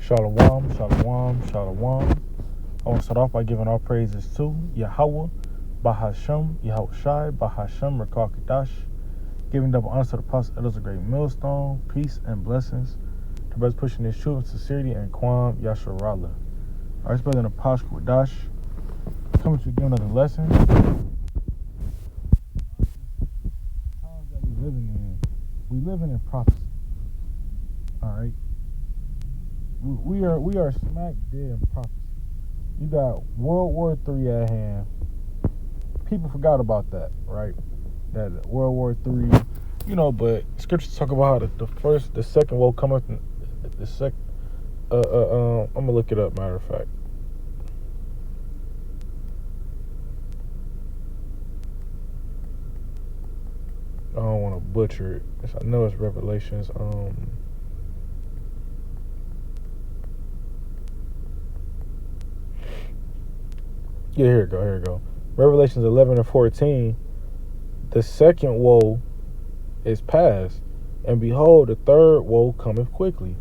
Shalom, shalom, shalom. I want to start off by giving all praises to Yahweh, Bahashem, Yahushai, Bahashem, Rakal Kadash, giving double honor to the apostle elders of Great Millstone, peace and blessings to brothers pushing this truth with sincerity and Kwam Yasharallah. Our brother in the Apostle Kadash, coming to give another lesson. The times that we living in prophecy. All right. We are smack dead in prophecy. You got World War III at hand. People forgot about that, right? That World War III, but scriptures talk about how the second will come up. The second, I'm gonna look it up. Matter of fact, I don't want to butcher it. I know it's Revelations. Yeah, here we go. Revelations 11 and 14. The second woe is past, and behold, the third woe cometh quickly.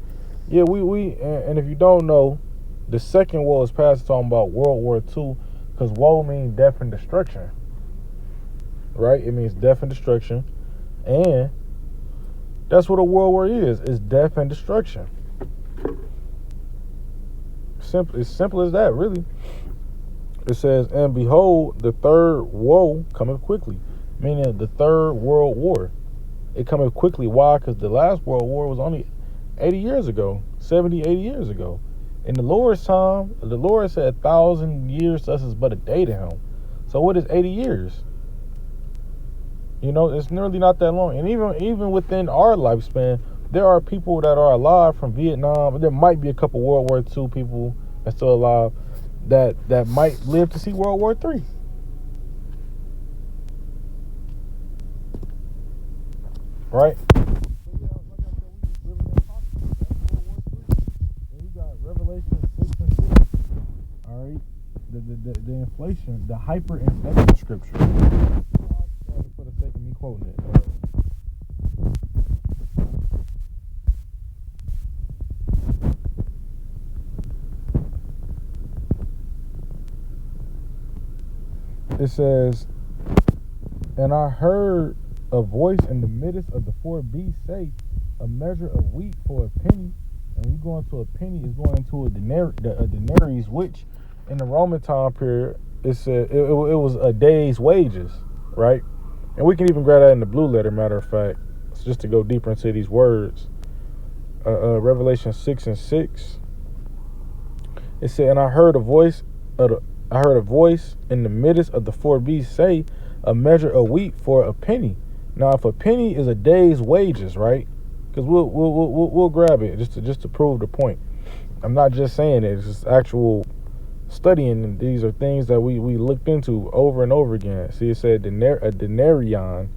Yeah, and if you don't know, the second woe is past. Talking about World War II, because woe means death and destruction, right? It means death and destruction, and that's what a World War is death and destruction. It's simple as that, really. It says, and behold, the third woe cometh quickly, meaning the third world war. It cometh quickly. Why? Because the last world war was only 80 years ago, 70, 80 years ago. In the Lord's time, the Lord said 1,000 years to us is but a day to him. So what is 80 years? It's nearly not that long. And even within our lifespan, there are people that are alive from Vietnam. There might be a couple World War II people that's still alive that might live to see World War III. Right? And you got Revelation 6 and 6. All right? The inflation, the hyperinflation scripture. For the sake of me quoting it. It says, and I heard a voice in the midst of the four beasts say, a measure of wheat for a penny. And when you go into a penny, it's going into a denarius, which in the Roman time period, it was a day's wages, right? And we can even grab that in the blue letter, matter of fact, just to go deeper into these words. Revelation 6 and 6. It said, and I heard a voice in the midst of the four beasts say, a measure of wheat for a penny. Now, if a penny is a day's wages, right? Because we'll grab it just to prove the point. I'm not just saying it; it's just actual studying. And these are things that we looked into over and over again. See, it said a denarion.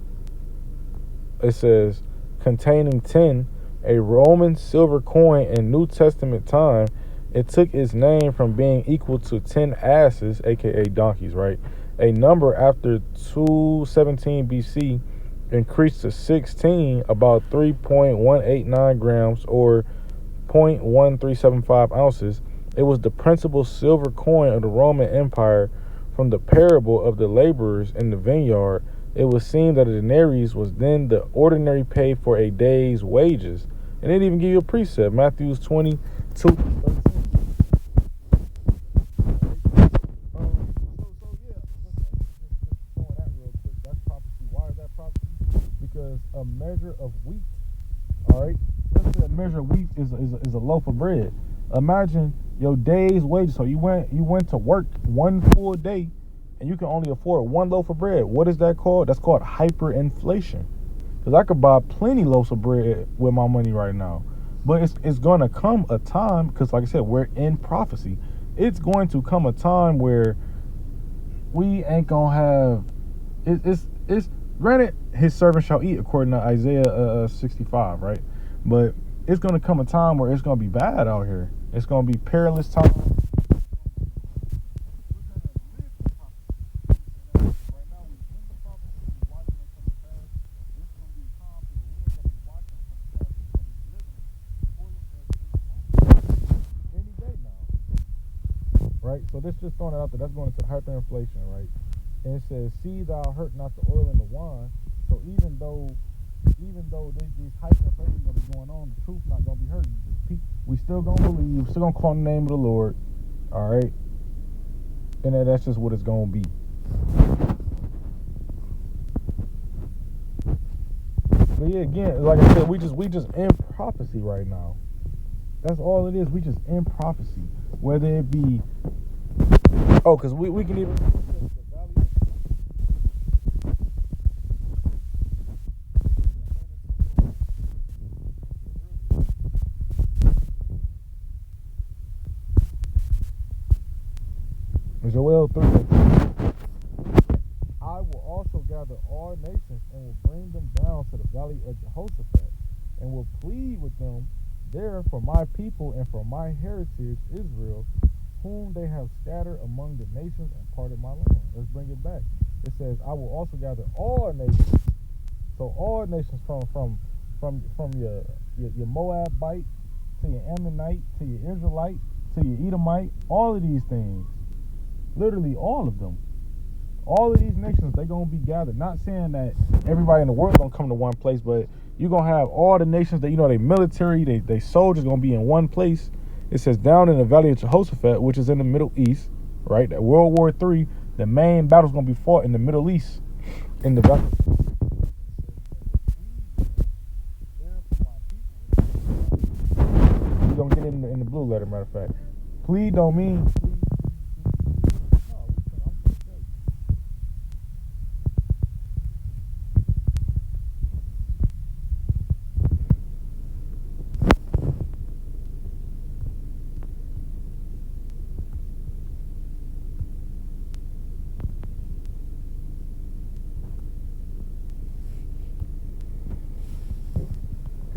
It says containing 10, a Roman silver coin in New Testament time. It took its name from being equal to 10 asses, aka donkeys, right? A number after 217 BC increased to 16, about 3.189 grams or 0.1375 ounces. It was the principal silver coin of the Roman Empire. From the parable of the laborers in the vineyard, it was seen that a denarius was then the ordinary pay for a day's wages. And they didn't even give you a precept. Matthew 22. Because a measure of wheat, all right, let's say a measure of wheat is a loaf of bread. Imagine your day's wages. So you went to work one full day, and you can only afford one loaf of bread. What is that called? That's called hyperinflation. Because I could buy plenty loaves of bread with my money right now, but it's going to come a time, because like I said, we're in prophecy. It's going to come a time where we ain't gonna have it's granted, his servant shall eat, according to Isaiah 65, right? But it's going to come a time where it's going to be bad out here. It's going to be perilous time. right? So this just throwing it out there. That's going into hyperinflation, right? And it says, "See thou hurt not the oil and the wine." So even though these hyperinflation gonna be going on, the truth not gonna be hurt. We still gonna believe, still gonna call on the name of the Lord, all right? And that's just what it's gonna be. But yeah, again, like I said, we just in prophecy right now. That's all it is. We just in prophecy, whether it be because we can even. Joel 3. I will also gather all nations and will bring them down to the valley of Jehoshaphat, and will plead with them there for my people and for my heritage Israel, whom they have scattered among the nations and parted my land. Let's bring it back. It says, I will also gather all nations. So all nations from your Moabite to your Ammonite to your Israelite to your Edomite, all of these things. Literally all of them. All of these nations, they're going to be gathered. Not saying that everybody in the world going to come to one place, but you're going to have all the nations that, they military, they soldiers going to be in one place. It says down in the valley of Jehoshaphat, which is in the Middle East, right? That World War III, the main battle's going to be fought in the Middle East, in the valley. We're going to get it in the blue letter, matter of fact. Plead don't mean...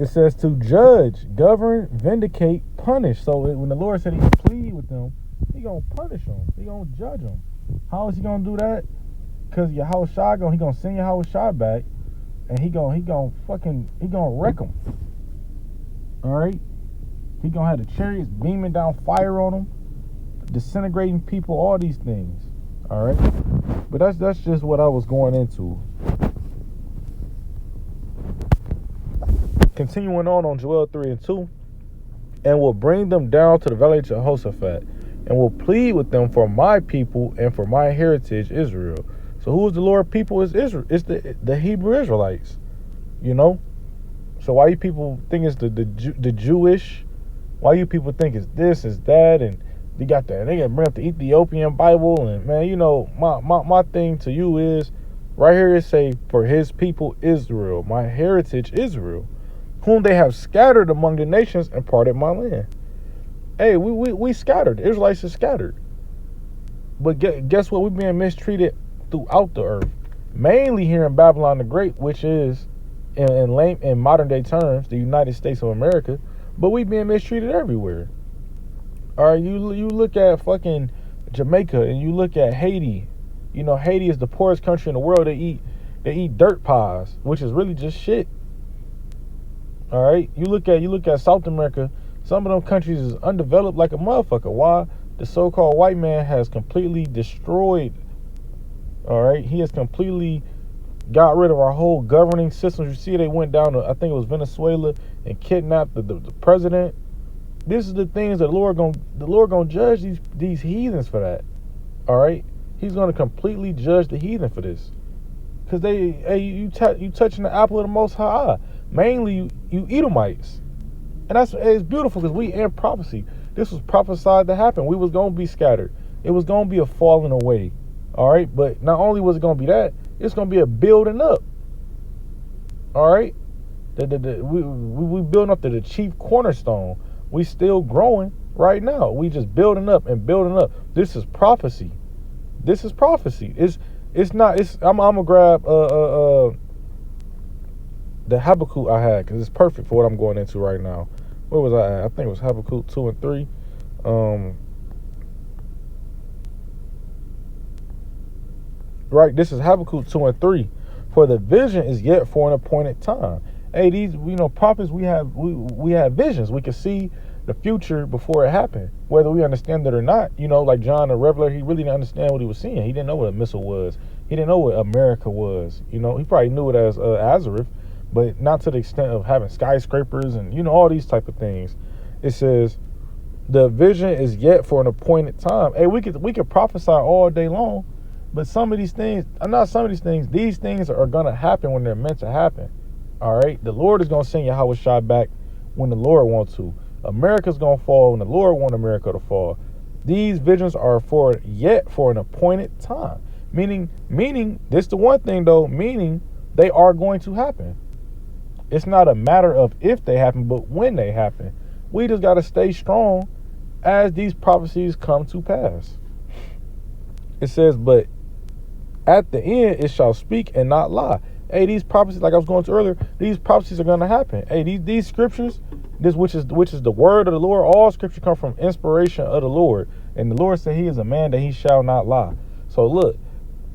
It says to judge, govern, vindicate, punish. So when the Lord said he would plead with them, he going to punish them. He going to judge them. How is he going to do that? Because Yahushua, he going to send Yahushua back, and he going to wreck them. All right? He going to have the chariots beaming down fire on them, disintegrating people, all these things. All right? But that's just what I was going into. Continuing on Joel 3 and 2, and will bring them down to the valley of Jehoshaphat, and will plead with them for my people and for my heritage Israel. So who is the Lord people? Is Israel. It's the Hebrew Israelites. So why you people think it's the Jewish? Why you people think it's this, is that, and they got that? They gonna bring up the Ethiopian Bible, and man, my thing to you is right here. It say for his people Israel, my heritage Israel, whom they have scattered among the nations and parted my land. Hey, we scattered. The Israelites are scattered. But guess what? We're being mistreated throughout the earth. Mainly here in Babylon the Great, which is, in modern day terms, the United States of America. But we being mistreated everywhere. All right, you look at fucking Jamaica and you look at Haiti. Haiti is the poorest country in the world. They eat dirt pies, which is really just shit. All right, you look at South America. Some of them countries is undeveloped like a motherfucker. Why? The so-called white man has completely destroyed. All right, he has completely got rid of our whole governing systems. You see, they went down to, I think it was Venezuela, and kidnapped the president. This is the things that the Lord gonna judge these heathens for that. All right, he's gonna completely judge the heathen for this, because you touching the apple of the Most High. Mainly you Edomites. And it's beautiful because we in prophecy. This was prophesied to happen. We was going to be scattered. It was going to be a falling away. All right? But not only was it going to be that, it's going to be a building up. All right? We building up to the chief cornerstone. We still growing right now. We just building up and building up. This is prophecy. This is prophecy. I'm going to grab the Habakkuk I had, because it's perfect for what I'm going into right now. Where was I at? I think it was Habakkuk 2 and 3. Right, this is Habakkuk 2 and 3. For the vision is yet for an appointed time. Hey, these prophets, we have visions. We can see the future before it happened, whether we understand it or not. You know, like John the Revelator, he really didn't understand what he was seeing. He didn't know what a missile was. He didn't know what America was. You know, he probably knew it as Azareth, but not to the extent of having skyscrapers and, you know, all these type of things. It says, the vision is yet for an appointed time. Hey, we could prophesy all day long, but some of these things, these things are going to happen when they're meant to happen. All right? The Lord is going to send Yahweh Shai back when the Lord wants to. America's going to fall when the Lord wants America to fall. These visions are yet for an appointed time. Meaning, this the one thing though, meaning they are going to happen. It's not a matter of if they happen, but when they happen. We just got to stay strong as these prophecies come to pass. It says, but at the end it shall speak and not lie. Hey, these prophecies, like I was going to earlier, these prophecies are going to happen. Hey, these scriptures, which is the word of the Lord, all scripture come from inspiration of the Lord. And the Lord said he is a man that he shall not lie. So look,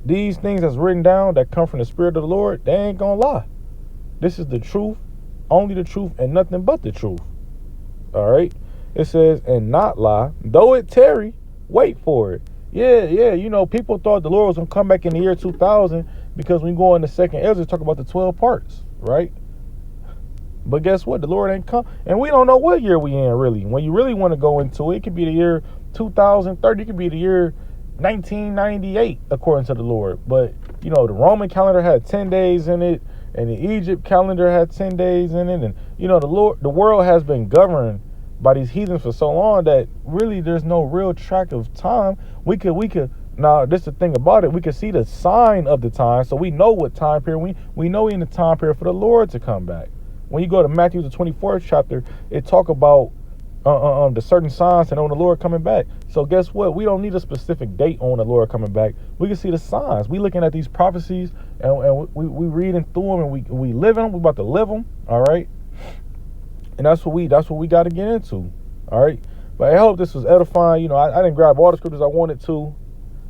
these things that's written down that come from the Spirit of the Lord, they ain't going to lie. This is the truth, only the truth, and nothing but the truth. All right? It says, and not lie, though it tarry, wait for it. Yeah, you know, people thought the Lord was going to come back in the year 2000 because when you go in the second Ezra, talk about the 12 parts, right? But guess what? The Lord ain't come. And we don't know what year we in, really. When you really want to go into it, it could be the year 2030. It could be the year 1998, according to the Lord. But, you know, the Roman calendar had 10 days in it, and the Egypt calendar had 10 days in it. And, you know, the world has been governed by these heathens for so long that really there's no real track of time. We could now, this is the thing about it. We can see the sign of the time, so we know what time period. We know in the time period for the Lord to come back. When you go to Matthew, the 24th chapter, it talk about the certain signs and on the Lord coming back. So guess what? We don't need a specific date on the Lord coming back. We can see the signs. We looking at these prophecies and we reading through them and we live in them. We about to live them. All right. And that's what we got to get into. All right. But I hope this was edifying. You know, I didn't grab all the scriptures I wanted to.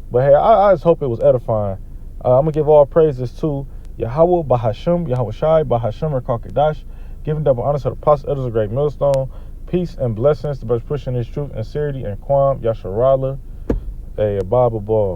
But hey, I just hope it was edifying. I'm going to give all praises to Yahweh, Bahasham, Yahweh Shai, Bahasham, Rakakadash, giving double honor to the apostle, elders of Great Millstone. Peace and blessings to brothers pushing this truth and sincerity and Kwam, Yasharala, a Bible ball.